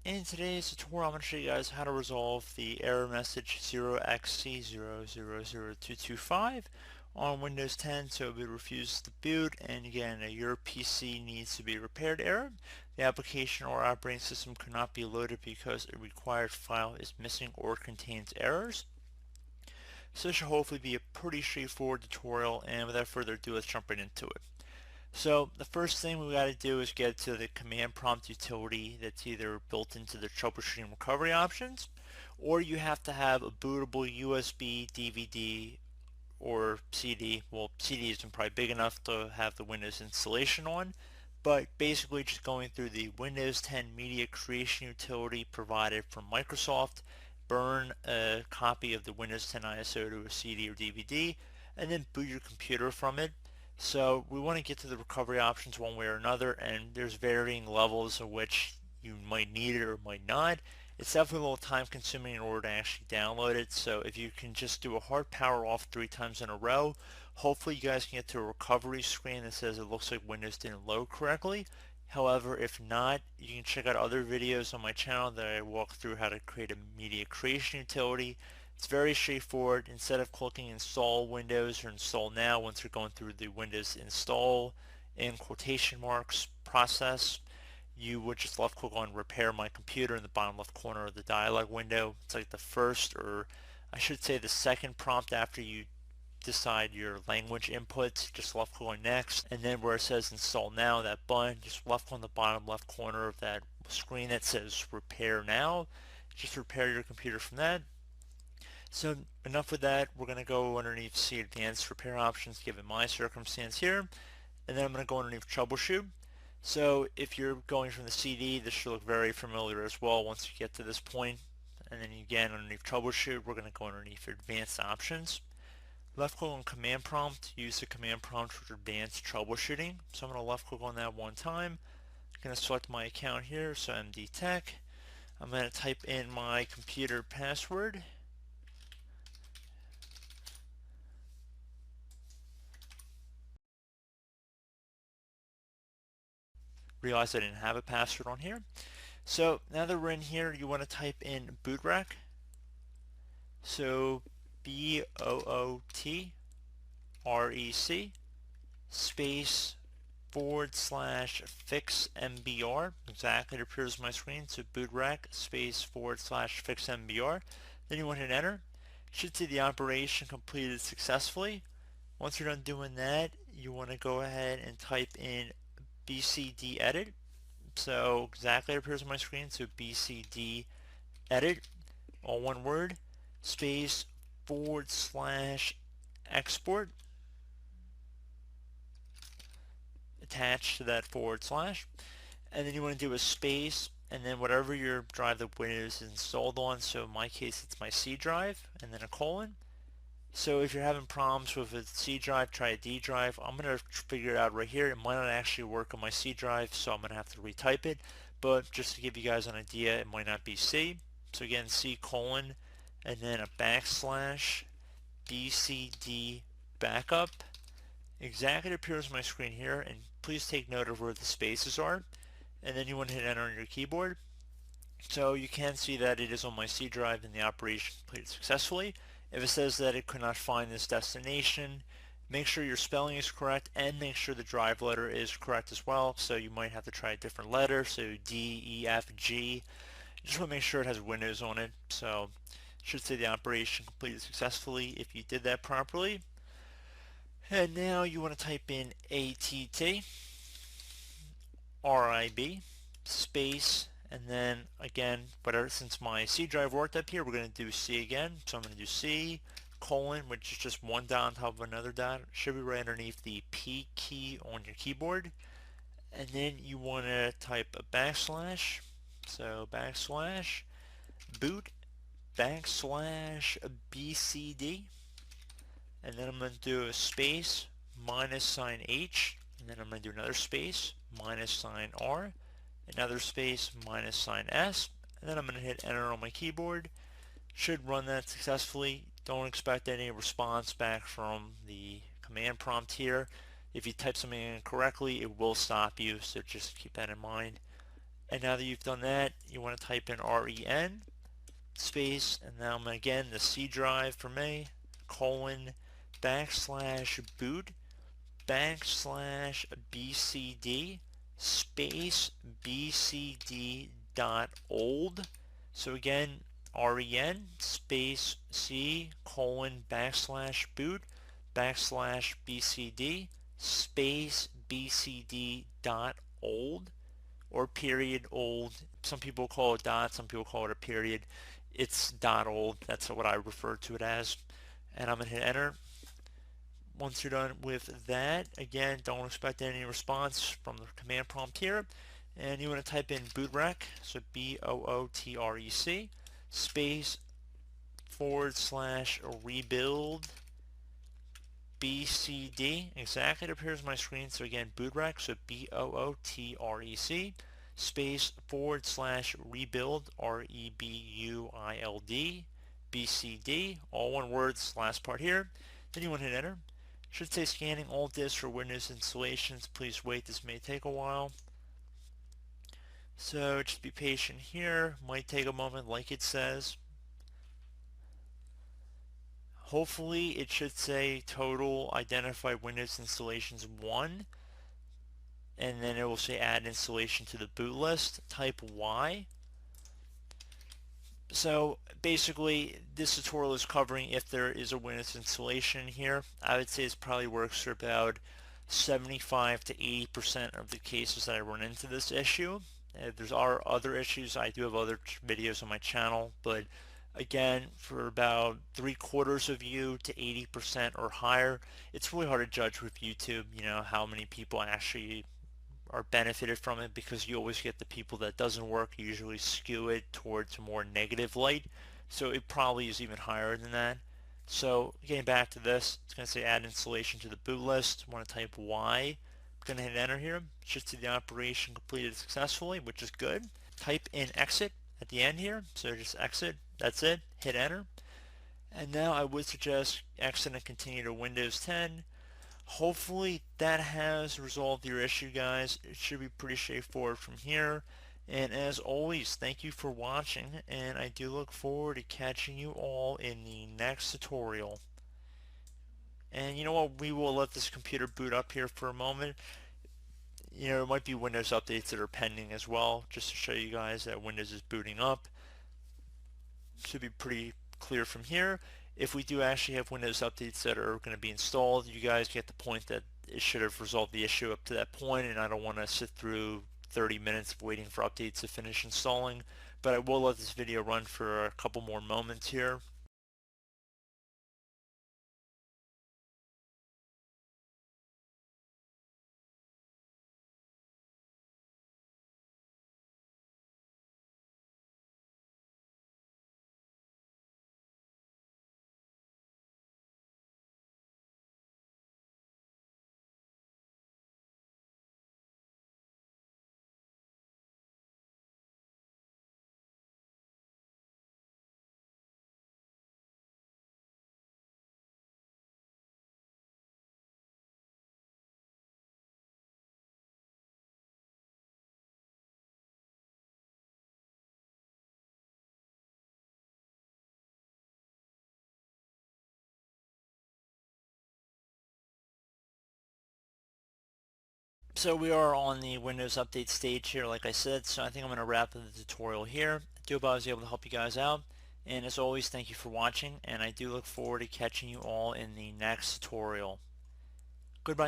In today's tutorial, I'm going to show you guys how to resolve the error message 0xC000225 on Windows 10. So it refuses to boot, and again, your PC needs to be repaired error. The application or operating system cannot be loaded because a required file is missing or contains errors. So this should hopefully be a pretty straightforward tutorial, and without further ado, let's jump right into it. So the first thing we got to do is get to the command prompt utility that's either built into the troubleshooting recovery options, or you have to have a bootable USB, DVD, or CD. Well, CD isn't probably big enough to have the Windows installation on, but basically just going through the Windows 10 media creation utility provided from Microsoft, burn a copy of the Windows 10 ISO to a CD or DVD, and then boot your computer from it. So we want to get to the recovery options one way or another, and there's varying levels of which you might need it or might not. It's definitely a little time consuming in order to actually download it, so if you can just do a hard power off 3 times in a row, hopefully you guys can get to a recovery screen that says it looks like Windows didn't load correctly. However, if not, you can check out other videos on my channel that I walk through how to create a media creation utility. It's very straightforward. Instead of clicking install Windows or install now once you're going through the Windows install in quotation marks process, you would just left click on repair my computer in the bottom left corner of the dialog window. It's like the first, or I should say the second prompt after you decide your language inputs. Just left click on next, and then where it says install now, that button, just left click on the bottom left corner of that screen that says repair now. Just repair your computer from that. So enough with that. We're going to go underneath see advanced repair options given my circumstance here, and then I'm going to go underneath troubleshoot. So if you're going from the CD, this should look very familiar as well once you get to this point. And then again, underneath troubleshoot, we're going to go underneath advanced options. Left click on command prompt, use the command prompt for advanced troubleshooting. So I'm going to left click on that one time. I'm going to select my account here, so MD Tech. I'm going to type in my computer password. Realize I didn't have a password on here. So now that we're in here, you want to type in bootrec. So BOOTREC space /fixmbr, exactly it appears on my screen. So bootrec space /fixmbr. Then you want to hit enter. Should see the operation completed successfully. Once you're done doing that, you want to go ahead and type in BCDedit. So exactly it appears on my screen. So BCDedit, all one word, space /export attached to that /, and then you want to do a space and then whatever your drive that Windows is installed on. So in my case it's my C drive, and then a colon. So if you're having problems with a C drive, try a D drive. I'm going to figure it out right here. It might not actually work on my C drive, so I'm going to have to retype it. But just to give you guys an idea, it might not be C. So again, C colon, and then a /BCD backup. Exactly it appears on my screen here, and please take note of where the spaces are. And then you want to hit enter on your keyboard. So you can see that it is on my C drive and the operation completed successfully. If it says that it could not find this destination, make sure your spelling is correct and make sure the drive letter is correct as well. So you might have to try a different letter, so D, E, F, G. You just want to make sure it has Windows on it. So it should say the operation completed successfully if you did that properly. And now you want to type in ATT RIB space, and then again, whatever, since my C drive worked up here, we're going to do C again. So I'm going to do C colon, which is just one dot on top of another dot. It should be right underneath the P key on your keyboard. And then you want to type a /, so /boot /BCD, and then I'm going to do a space -H, and then I'm going to do another space -R, another space -S, and then I'm going to hit enter on my keyboard. Should run that successfully. Don't expect any response back from the command prompt here. If you type something incorrectly, it will stop you, so just keep that in mind. And now that you've done that, you want to type in REN space, and now I'm again the C drive for me, colon, /boot, /BCD, space BCD dot old. So again, REN space C colon /boot /BCD space BCD dot old, or period old. Some people call it dot, some people call it a period. It's dot old. That's what I refer to it as. And I'm going to hit enter. Once you're done with that, again, don't expect any response from the command prompt here. And you want to type in bootrec, so BOOTREC, space / rebuild BCD. Exactly, it appears on my screen. So again, bootrec, so BOOTREC, space / rebuild REBUILD BCD, all one word, this last part here. Then you want to hit enter. Should say scanning all disks for Windows installations. Please wait, this may take a while. So just be patient here. Might take a moment like it says. Hopefully it should say total identified Windows installations 1, and then it will say add installation to the boot list. Type Y. So basically this tutorial is covering if there is a Windows installation here. I would say it probably works for about 75 to 80% of the cases that I run into this issue. There's other issues. I do have other videos on my channel, but again, for about 3/4 of you to 80% or higher, it's really hard to judge with YouTube, how many people actually are benefited from it, because you always get the people that doesn't work usually skew it towards a more negative light. So it probably is even higher than that. So getting back to this, it's going to say add installation to the boot list. I want to type Y. I'm going to hit enter here. Should see the operation completed successfully, which is good. Type in exit at the end here. So just exit. That's it. Hit enter. And now I would suggest exit and continue to Windows 10. Hopefully that has resolved your issue, guys. It should be pretty straightforward from here. And as always, thank you for watching, and I do look forward to catching you all in the next tutorial. And you know what, we will let this computer boot up here for a moment. There might be Windows updates that are pending as well, just to show you guys that Windows is booting up. Should be pretty clear from here. If we do actually have Windows updates that are going to be installed, you guys get the point that it should have resolved the issue up to that point, and I don't want to sit through 30 minutes of waiting for updates to finish installing. But I will let this video run for a couple more moments here. So we are on the Windows Update stage here, like I said, so I think I'm going to wrap up the tutorial here. I do hope I was able to help you guys out, and as always, thank you for watching, and I do look forward to catching you all in the next tutorial. Goodbye.